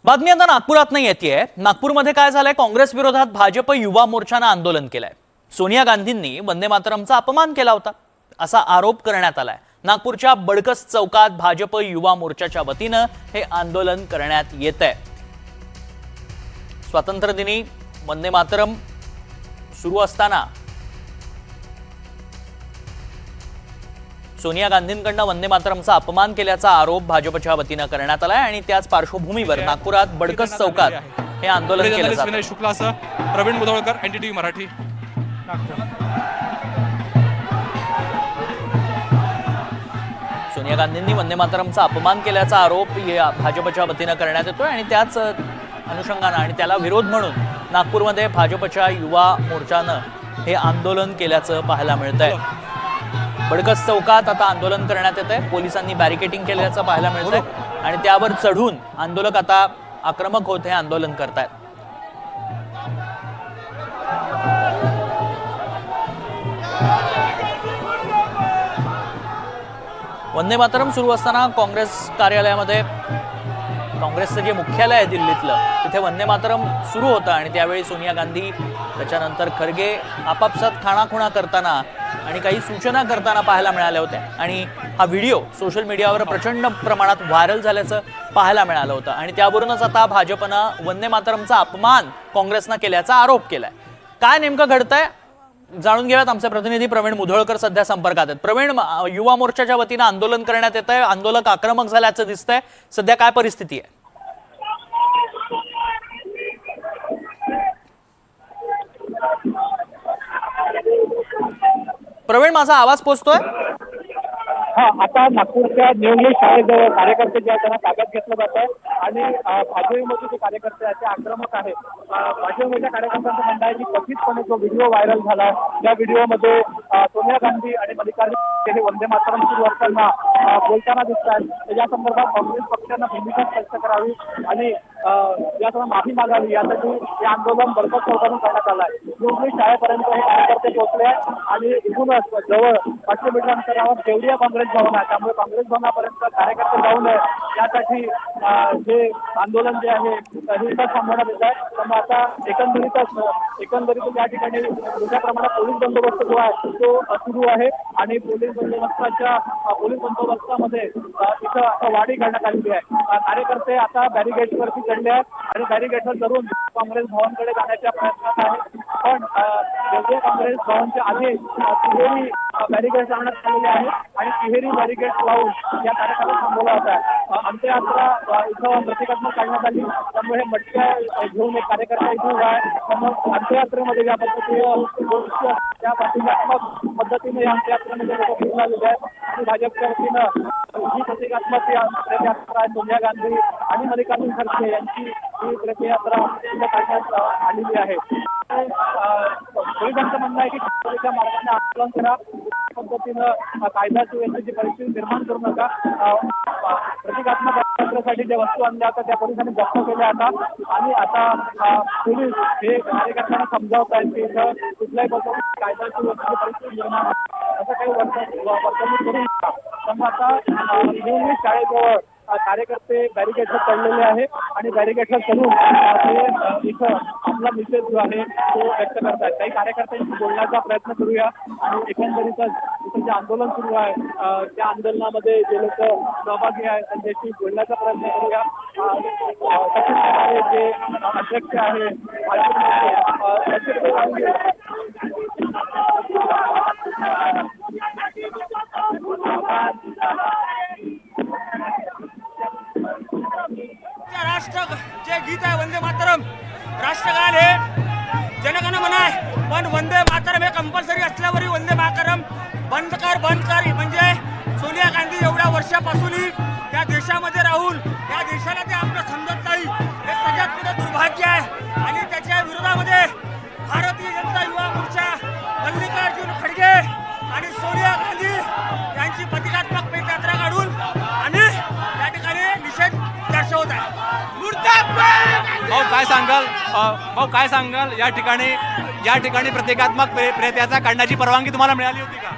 बातमी आता नागपुरात येतेय। नागपूरमध्ये काय झालंय, काँग्रेस विरोधात भाजप युवा मोर्चाने आंदोलन केलंय। सोनिया गांधींनी वंदे मातरमचा अपमान केला होता असा आरोप करण्यात आलाय। नागपूरच्या बडकस चौकात भाजप युवा मोर्चाच्या वतीने हे आंदोलन करण्यात येतंय। स्वातंत्र्य दिनी वंदे मातरम सुरू असताना सोनिया गांधींकडून वंदे मातरमचा अपमान केल्याचा आरोप भाजपच्या वतीने करण्यात आलाय आणि त्याच पार्श्वभूमीवर नागपुरात बडकस चौकात हे आंदोलन केलं जातं। विनय शुक्लासह प्रवीण मुधोळकर, एनडीटीव्ही मराठी। सोनिया गांधींनी वंदे मातरमचा अपमान केल्याचा आरोप भाजपच्या वतीने करण्यात येतोय आणि त्याच अनुषंगाने आणि त्याला विरोध म्हणून नागपूरमध्ये भाजपच्या युवा मोर्चाने हे आंदोलन केल्याचं पाहायला मिळतंय। बडकस चौकात आता आंदोलन करण्यात येतंय। पोलिसांनी बॅरिकेडिंग केल्याचं पाहायला मिळतंय आणि त्यावर चढून आंदोलक आता आक्रमक होत हे आंदोलन करतायत। वंदे मातरम सुरू असताना काँग्रेस कार्यालयामध्ये काँग्रेसचं जे मुख्यालय आहे दिल्लीतलं तिथे वंदे मातरम सुरू होतं आणि त्यावेळी सोनिया गांधी त्याच्यानंतर खरगे आपापसात खाणाखुणा करताना आणि काही सूचना करताना पाहायला मिळाल्या होत्या आणि हा व्हिडिओ सोशल मीडियावर प्रचंड प्रमाणात व्हायरल झाल्याचं पाहायला मिळालं होतं आणि त्यावरूनच आता भाजपनं वंदे मातरमचा अपमान काँग्रेसनं केल्याचा आरोप केलाय। काय नेमकं घडतंय जाणून घेऊयात। आमचे प्रतिनिधी प्रवीण मुधोळकर सध्या संपर्कात आहेत। प्रवीण, युवा मोर्चाच्या वतीने आंदोलन करण्यात येतंय, आंदोलक आक्रमक झाल्याचं दिसतंय, सध्या काय परिस्थिती आहे? प्रवीण, माझा आवाज पोहोचतोय? आता नागपूरच्या न्यू इंग्लिश शाळेजवळ कार्यकर्ते जे त्यांना ताब्यात घेतलं जात आहे आणि भाजपमध्ये जे कार्यकर्ते आहेत ते आक्रमक आहेत। भाजपच्या कार्यकर्त्यांचं म्हणणं आहे की कथितपणे जो व्हिडिओ व्हायरल झाला त्या व्हिडिओमध्ये सोनिया गांधी आणि मल्लिकार्जुन हे वंदे मातरम सुरू असताना बोलताना दिसत आहेत। या संदर्भात काँग्रेस पक्षानं भूमिका स्पष्ट करावी आणि यासंदर्भात माफी मागावी यासाठी हे आंदोलन बडकस चौकातून करण्यात आलं आहे। न्यू इंग्लिश शाळेपर्यंत हे कार्यकर्ते पोहोचले आणि इथूनच जवळ 500 मीटर अंतरावर केवढीया काँग्रेस भवन आहे, त्यामुळे काँग्रेस भवनापर्यंत कार्यकर्ते जाऊ नये यासाठी जे आंदोलन जे आहे हिंसक थांबवण्यात येत आहे। त्यामुळे आता एकंदरीत या ठिकाणी मोठ्या प्रमाणात पोलीस बंदोबस्त जो आहे तो सुरू आहे आणि पोलीस बंदोबस्तामध्ये इथं वाढी करण्यात आलेली आहे। कार्यकर्ते आता बॅरिगेड्सवरती चढले आहेत आणि बॅरिगेडवर चढून काँग्रेस भवनकडे जाण्याच्या प्रयत्नात आहेत। पण केंद्रीय काँग्रेस भवनच्या आधी तिहेरी बॅरिगेड लावण्यात आलेले आहे आणि तिहेरी बॅरिगेड लावून या कार्यक्रमाला थांबवला होता। अंत्ययात्रा इथं प्रतिकात्मक काढण्यात आली, त्यामुळे हे मटक्या घेऊन एक कार्यकर्ता इथे उभा आहे। त्यामुळे अंत्ययात्रेमध्ये या पद्धतीने त्या प्रतिकात्मक पद्धतीने या अंत्ययात्रेमध्ये लोक घेऊन आलेले आहेत आणि भाजपच्या वतीनं ही प्रतिकात्मक यात्रा सोनिया गांधी आणि मल्लिकार्जुन खरगे यांची ही रथयात्रा काढण्यात आलेली आहे। पोलिसांचं म्हणणं आहे की कायद्याच्या मार्गाने आंदोलन करा, पद्धतीनं कायदा सुव्यवस्थेची परिस्थिती निर्माण करू नका। प्रतिकात्मक यात्रेसाठी ज्या वस्तू आणल्या होत्या त्या पोलिसांनी जप्त केल्या होत्या आणि आता पोलीस हे कार्यकर्त्यांना समजावत आहेत की इथं कुठल्याही पद्धतीने कायदा सुव्यवस्थेची परिस्थिती निर्माण असं काही वर्तणूक करू नका। त्यामुळे आता न्यू इंग्लिश शाळेजवळ कार्यकर्ते बॅरिकेडवर चढलेले आहे आणि बॅरिकेडवर चढून ते इथं आपला निषेध जो आहे तो व्यक्त करतात। काही कार्यकर्त्यांशी बोलण्याचा प्रयत्न करूया आणि एकंदरीतच इथं जे आंदोलन सुरू आहे त्या आंदोलनामध्ये जे लोक सहभागी आहेत त्यांच्याशी बोलण्याचा प्रयत्न करूया। जे अध्यक्ष आहे राष्ट्र जे गीत आहे वंदे मातरम राष्ट्रगान हे जनगण मन आहे, पण वंदे मातरम हे कंपल्सरी असल्यावरही वंदे मातरम बंद कर म्हणजे सोनिया गांधी एवढ्या वर्षापासूनही त्या देशामध्ये राहून त्या देशाला ते आपलं समजत नाही, हे सगळ्यात मोठं दुर्भाग्य आहे। आणि त्याच्या विरोधामध्ये भारतीय जनता युवा मोर्चा, मल्लिकार्जुन खरगे आणि सोनिया गांधी यांची प्रतिकात्मक पदयात्रा काढून आणि त्या ठिकाणी निषेध दर्शवत आहे। भाऊ काय सांगाल या ठिकाणी प्रतिकात्मक पदयात्रा काढण्याची परवानगी तुम्हाला मिळाली होती का?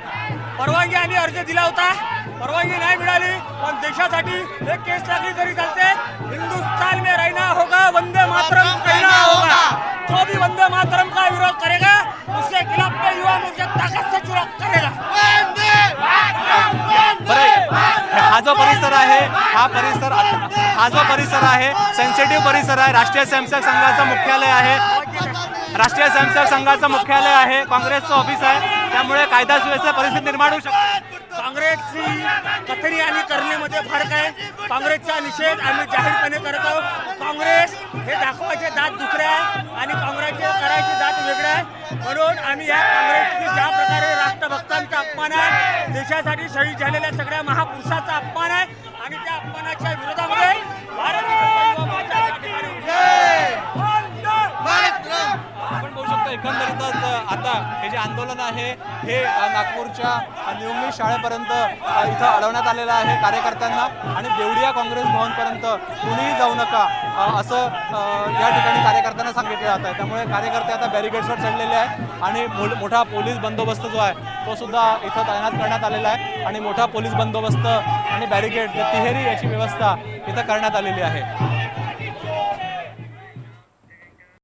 परवानगी आणि अर्ज दिला होता, परवानगी नाही मिळाली, पण देशासाठी एक केस लागली तरी चालते। हिंदुस्तान में रहना हो हा परिसर हा जो परिसर आहे सेन्सिटिव्ह परिसर आहे. राष्ट्रीय स्वयंसेवक संघाचं मुख्यालय आहे. राष्ट्रीय स्वयंसेवक संघाचं मुख्यालय आहे. काँग्रेसचं ऑफिस आहे. त्यामुळे कायदा सुव्यवस्था परिस्थिती निर्माण होऊ शकते. काँग्रेसची कथनी आणि करणेमध्ये फरक आहे. काँग्रेसचा निषेध आम्ही जाहीरपणे करत आहोत. काँग्रेस हे दाखवायचे दात दुसरे आहे आणि काँग्रेसचे करायचे दात वेगळे आहे. म्हणून आम्ही या काँग्रेसची ज्या प्रकारे राष्ट्रभक्तांचा अपमान आहे, देशासाठी शहीद झालेल्या सगळ्या महापुरुषाचा अपमान आहे आणि त्या अपमानाच्या विरोधामध्ये भारतीय जनता युवा मोर्चा या ठिकाणी उभा आहे. आपण बघू शकतो एकंदरीतच आता हे जे आंदोलन आहे हे नागपूरच्या निवडणूक शाळेपर्यंत इथं अडवण्यात आलेलं आहे कार्यकर्त्यांना आणि देवडिया काँग्रेस भवनपर्यंत कुणीही जाऊ नका असं या ठिकाणी कार्यकर्त्यांना सांगितलं जात आहे. त्यामुळे कार्यकर्ते आता बॅरिकेड्सवर चढलेले आहेत आणि मोठा पोलीस बंदोबस्त जो आहे तो सुद्धा इथं तैनात करण्यात आलेला आहे आणि मोठा पोलीस बंदोबस्त आणि बॅरिकेड तिहेरी याची व्यवस्था इथं करण्यात आलेली आहे.